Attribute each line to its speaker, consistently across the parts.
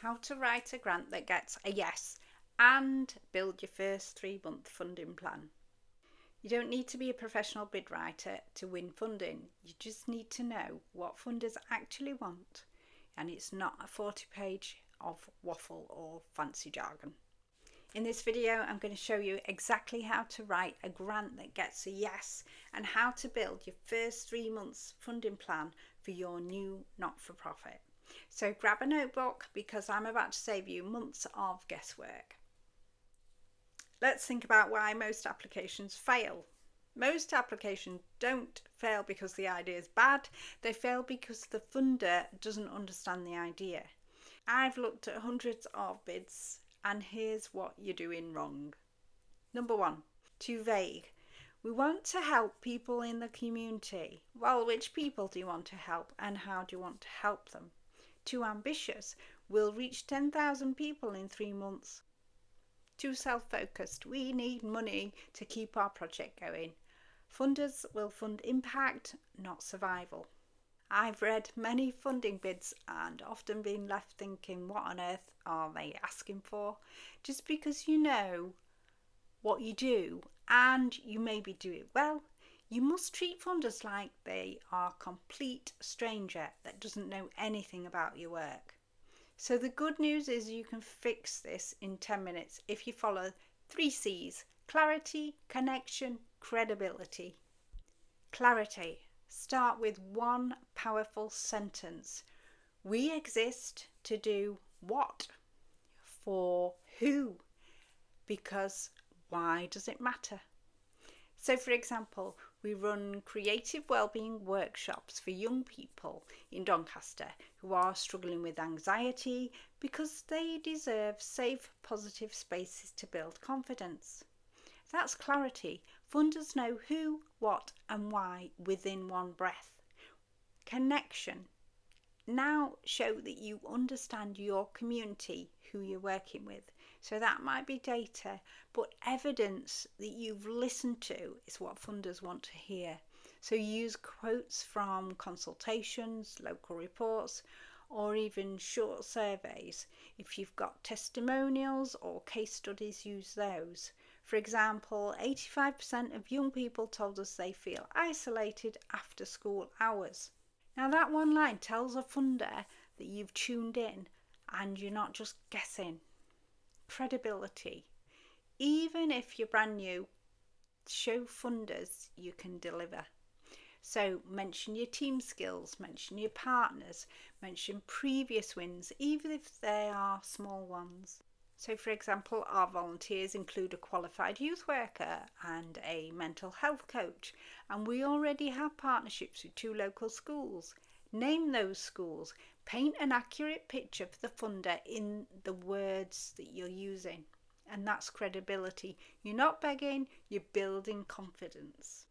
Speaker 1: How to write a grant that gets a yes and build your first 3-month funding plan. You don't need to be a professional bid writer to win funding. You just need to know what funders actually want, and it's not a 40-page of waffle or fancy jargon. In this video, I'm going to show you exactly how to write a grant that gets a yes and how to build your first 3 months funding plan for your new not-for-profit. So grab a notebook because I'm about to save you months of guesswork. Let's think about why most applications fail. Most applications don't fail because the idea is bad, they fail because the funder doesn't understand the idea. I've looked at hundreds of bids and here's what you're doing wrong. Number 1, too vague. We want to help people in the community. Well, which people do you want to help and how do you want to help them? Too ambitious. We'll reach 10,000 people in 3 months. Too self-focused. We need money to keep our project going. Funders will fund impact, not survival. I've read many funding bids and often been left thinking, what on earth are they asking for? Just because you know what you do and you maybe do it well, you must treat funders like they are a complete stranger that doesn't know anything about your work. So the good news is you can fix this in 10 minutes if you follow 3 C's: clarity, connection, credibility. Clarity. Start with one powerful sentence. We exist to do what? For who? Because why does it matter? So for example, we run creative wellbeing workshops for young people in Doncaster who are struggling with anxiety because they deserve safe, positive spaces to build confidence. That's clarity. Funders know who, what and why within one breath. Connection. Now show that you understand your community, who you're working with. So that might be data, but evidence that you've listened to is what funders want to hear. So use quotes from consultations, local reports, or even short surveys. If you've got testimonials or case studies, use those. For example, 85% of young people told us they feel isolated after school hours. Now that one line tells a funder that you've tuned in and you're not just guessing. Credibility. Even if you're brand new, show funders you can deliver. So mention your team skills, mention your partners, mention previous wins, even if they are small ones. So for example, our volunteers include a qualified youth worker and a mental health coach, and we already have partnerships with 2 local schools. Name those schools, paint an accurate picture for the funder in the words that you're using, and that's credibility. You're not begging, you're building confidence.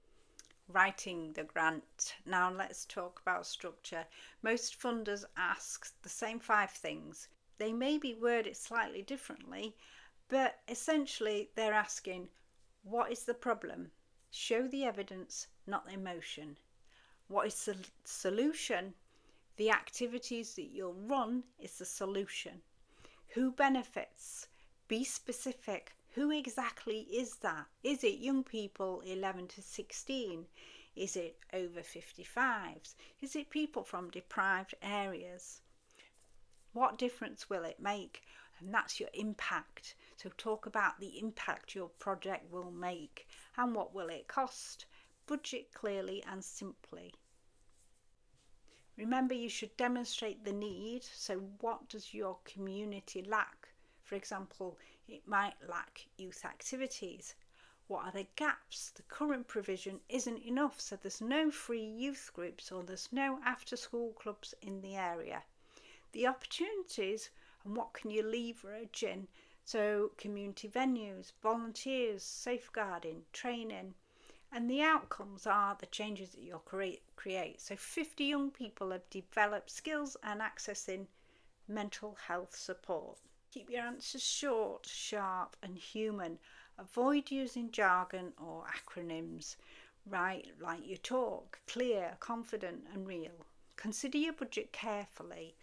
Speaker 1: Writing the grant. Now let's talk about structure. Most funders ask the same 5 things. They maybe word it slightly differently, but essentially they're asking, what is the problem? Show the evidence, not the emotion. What is the solution? The activities that you'll run is the solution. Who benefits? Be specific. Who exactly is that? Is it young people 11 to 16? Is it over 55s? Is it people from deprived areas? What difference will it make? And that's your impact. So talk about the impact your project will make and what will it cost. Budget clearly and simply. Remember, you should demonstrate the need. So what does your community lack? For example, it might lack youth activities. What are the gaps? The current provision isn't enough, so there's no free youth groups or there's no after-school clubs in the area. The opportunities and what can you leverage in? So community venues, volunteers, safeguarding, training, and the outcomes are the changes that you'll create. So 50 young people have developed skills and accessing mental health support. Keep your answers short, sharp and human. Avoid using jargon or acronyms. Write like you talk, clear, confident and real. Consider your budget carefully.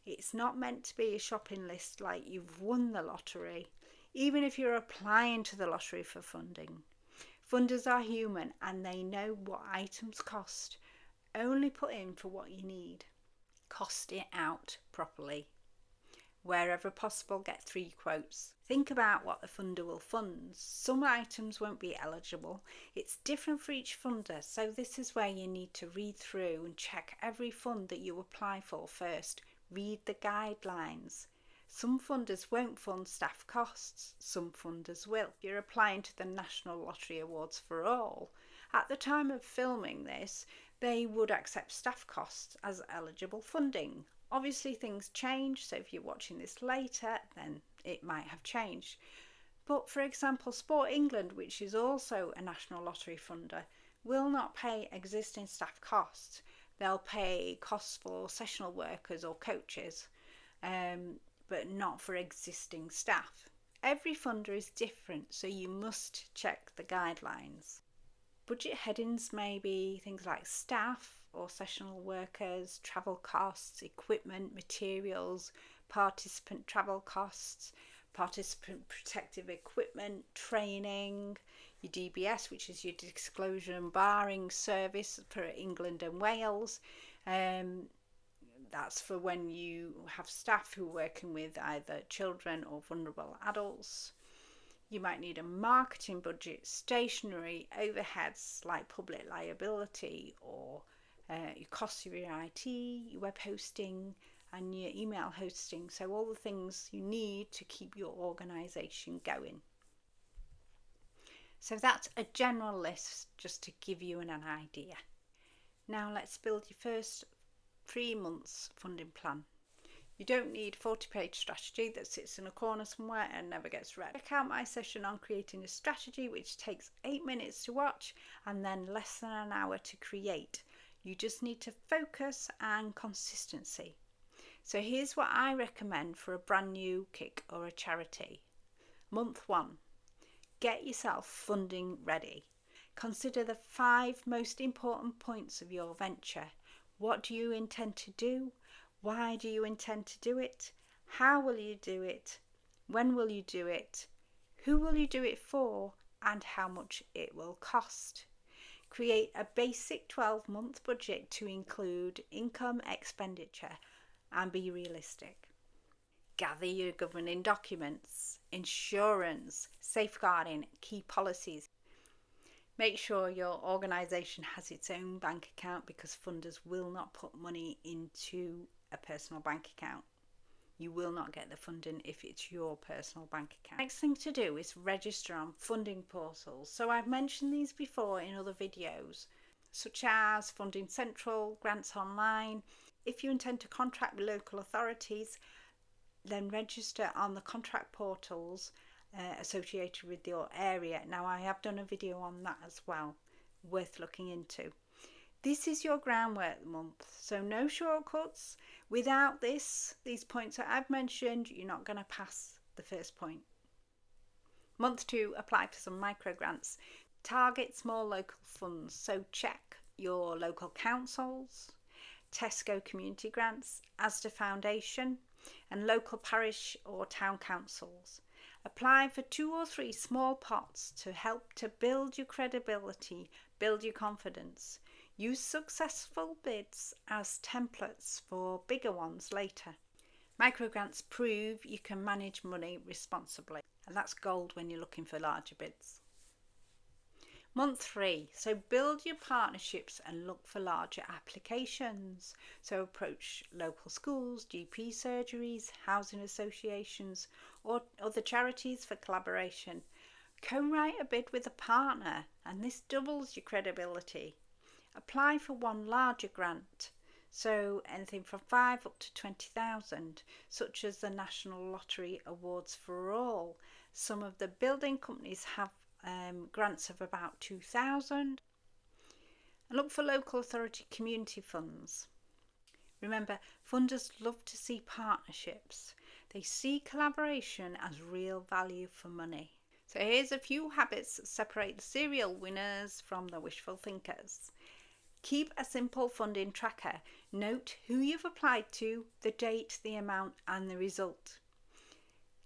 Speaker 1: It's not meant to be a shopping list like you've won the lottery, even if you're applying to the lottery for funding. Funders are human and they know what items cost. Only put in for what you need. Cost it out properly. Wherever possible, get 3 quotes. Think about what the funder will fund. Some items won't be eligible. It's different for each funder, so this is where you need to read through and check every fund that you apply for first. Read the guidelines. Some funders won't fund staff costs, some funders will. If you're applying to the National Lottery Awards for All, at the time of filming this, they would accept staff costs as eligible funding. Obviously things change, so if you're watching this later, then it might have changed. But for example, Sport England, which is also a national lottery funder, will not pay existing staff costs. They'll pay costs for sessional workers or coaches, but not for existing staff. Every funder is different, so you must check the guidelines. Budget headings may be things like staff or sessional workers, travel costs, equipment, materials, participant travel costs, participant protective equipment, training, your DBS, which is your disclosure and barring service for England and Wales. That's for when you have staff who are working with either children or vulnerable adults. You might need a marketing budget, stationery, overheads like public liability or your costs of your IT, your web hosting and your email hosting. So all the things you need to keep your organisation going. So that's a general list just to give you an idea. Now let's build your first 3 months funding plan. You don't need a 40-page strategy that sits in a corner somewhere and never gets read. Check out my session on creating a strategy, which takes 8 minutes to watch and then less than an hour to create. You just need to focus and consistency. So here's what I recommend for a brand new kick or a charity. Month 1, get yourself funding ready. Consider the 5 most important points of your venture. What do you intend to do? Why do you intend to do it? How will you do it? When will you do it? Who will you do it for? And how much it will cost. Create a basic 12-month budget to include income, expenditure, and be realistic. Gather your governing documents, insurance, safeguarding, key policies. Make sure your organisation has its own bank account because funders will not put money into a personal bank account. You will not get the funding if it's your personal bank account. Next thing to do is register on funding portals. So I've mentioned these before in other videos, such as Funding Central, Grants Online. If you intend to contract with local authorities, then register on the contract portals associated with your area. Now I have done a video on that as well, worth looking into. This is your groundwork month, so no shortcuts. Without these points that I've mentioned, you're not going to pass the first point. Month 2, apply for some micro grants. Target small local funds, so check your local councils, Tesco community grants, Asda Foundation, and local parish or town councils. Apply for 2 or 3 small pots to help to build your credibility, build your confidence. Use successful bids as templates for bigger ones later. Microgrants prove you can manage money responsibly, and that's gold when you're looking for larger bids. Month 3, so build your partnerships and look for larger applications. So approach local schools, GP surgeries, housing associations or other charities for collaboration. Co-write a bid with a partner and this doubles your credibility. Apply for one larger grant, so anything from 5 up to 20,000, such as the National Lottery Awards for All. Some of the building companies have grants of about 2,000. And look for local authority community funds. Remember, funders love to see partnerships. They see collaboration as real value for money. So here's a few habits that separate the serial winners from the wishful thinkers. Keep a simple funding tracker. Note who you've applied to, the date, the amount, and the result.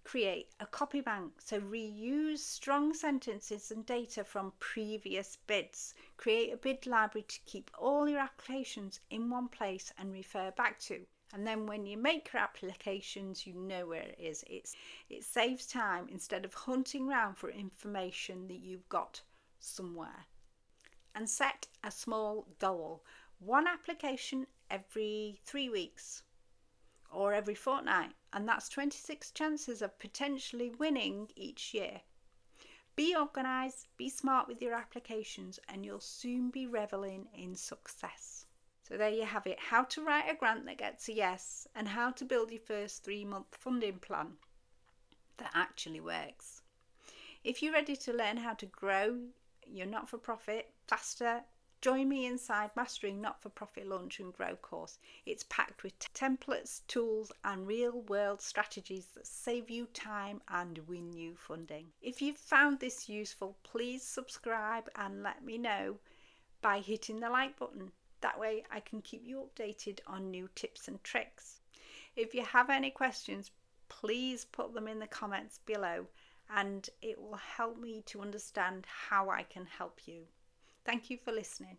Speaker 1: Create a copy bank, so reuse strong sentences and data from previous bids. Create a bid library to keep all your applications in one place and refer back to. And then when you make your applications, you know where it is. It saves time instead of hunting around for information that you've got somewhere. And set a small goal. One application every 3 weeks or every fortnight, and that's 26 chances of potentially winning each year. Be organised, be smart with your applications, and you'll soon be reveling in success. So there you have it, how to write a grant that gets a yes and how to build your first 3-month funding plan that actually works. If you're ready to learn how to grow your not-for-profit faster, join me inside Mastering Not-for-Profit Launch and Grow course. It's packed with templates, tools and real-world strategies that save you time and win you funding. If you've found this useful, please subscribe and let me know by hitting the like button. That way I can keep you updated on new tips and tricks. If you have any questions, please put them in the comments below and it will help me to understand how I can help you. Thank you for listening.